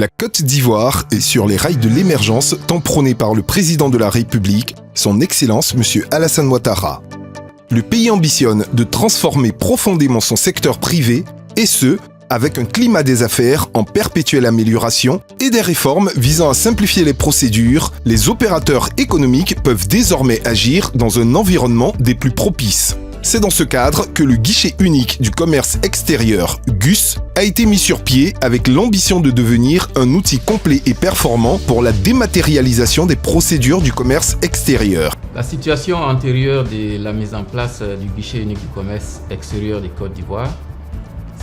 La Côte d'Ivoire est sur les rails de l'émergence tant prônée par le président de la République, son Excellence M. Alassane Ouattara. Le pays ambitionne de transformer profondément son secteur privé, et ce, avec un climat des affaires en perpétuelle amélioration et des réformes visant à simplifier les procédures. Les opérateurs économiques peuvent désormais agir dans un environnement des plus propices. C'est dans ce cadre que le guichet unique du commerce extérieur, GUS, a été mis sur pied avec l'ambition de devenir un outil complet et performant pour la dématérialisation des procédures du commerce extérieur. La situation antérieure de la mise en place du guichet unique du commerce extérieur de Côte d'Ivoire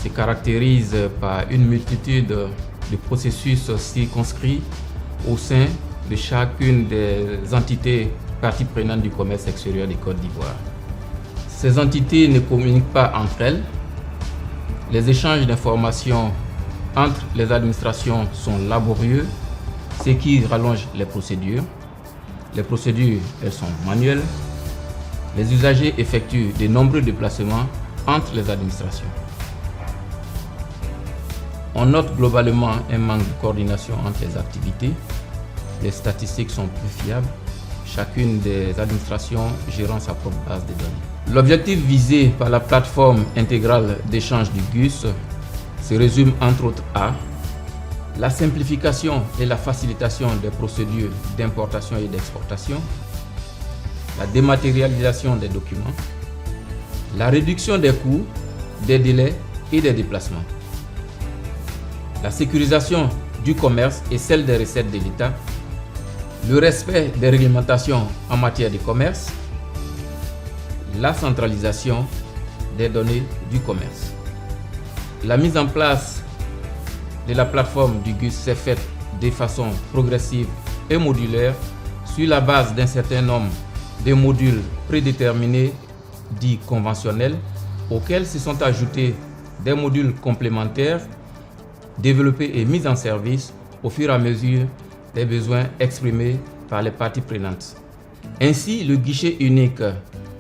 se caractérise par une multitude de processus circonscrits au sein de chacune des entités parties prenantes du commerce extérieur de Côte d'Ivoire. Ces entités ne communiquent pas entre elles. Les échanges d'informations entre les administrations sont laborieux, ce qui rallonge les procédures. Les procédures, elles sont manuelles. Les usagers effectuent de nombreux déplacements entre les administrations. On note globalement un manque de coordination entre les activités. Les statistiques sont peu fiables, chacune des administrations gérant sa propre base de données. L'objectif visé par la plateforme intégrale d'échange du GUS se résume entre autres à la simplification et la facilitation des procédures d'importation et d'exportation, la dématérialisation des documents, la réduction des coûts, des délais et des déplacements, la sécurisation du commerce et celle des recettes de l'État, le respect des réglementations en matière de commerce, la centralisation des données du commerce. La mise en place de la plateforme du GUS s'est faite de façon progressive et modulaire sur la base d'un certain nombre de modules prédéterminés dits conventionnels auxquels se sont ajoutés des modules complémentaires développés et mis en service au fur et à mesure des besoins exprimés par les parties prenantes. Ainsi, le guichet unique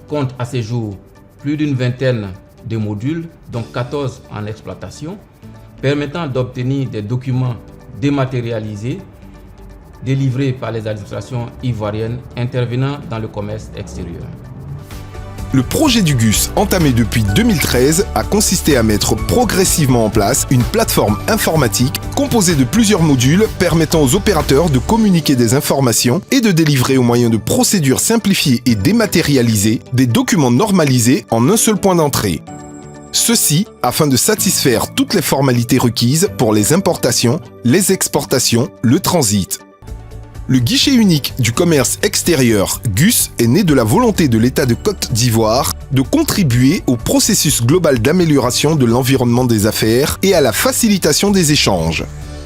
compte à ce jour plus d'une vingtaine de modules, dont 14 en exploitation, permettant d'obtenir des documents dématérialisés délivrés par les administrations ivoiriennes intervenant dans le commerce extérieur. Le projet du GUS, entamé depuis 2013, a consisté à mettre progressivement en place une plateforme informatique composée de plusieurs modules permettant aux opérateurs de communiquer des informations et de délivrer au moyen de procédures simplifiées et dématérialisées des documents normalisés en un seul point d'entrée. Ceci afin de satisfaire toutes les formalités requises pour les importations, les exportations, le transit. Le guichet unique du commerce extérieur, GUS, est né de la volonté de l'État de Côte d'Ivoire de contribuer au processus global d'amélioration de l'environnement des affaires et à la facilitation des échanges.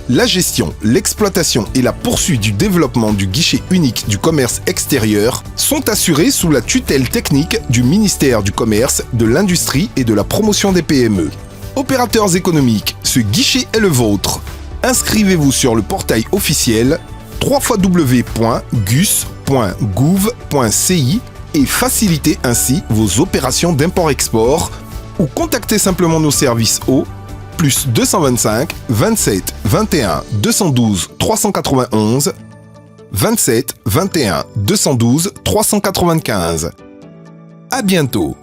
La gestion, l'exploitation et la poursuite du développement du guichet unique du commerce extérieur sont assurées sous la tutelle technique du ministère du Commerce, de l'Industrie et de la Promotion des PME. Opérateurs économiques, ce guichet est le vôtre. Inscrivez-vous sur le portail officiel www.gus.gouv.ci et facilitez ainsi vos opérations d'import-export ou contactez simplement nos services au plus 225 27 21 212 391 27 21 212 395. À bientôt.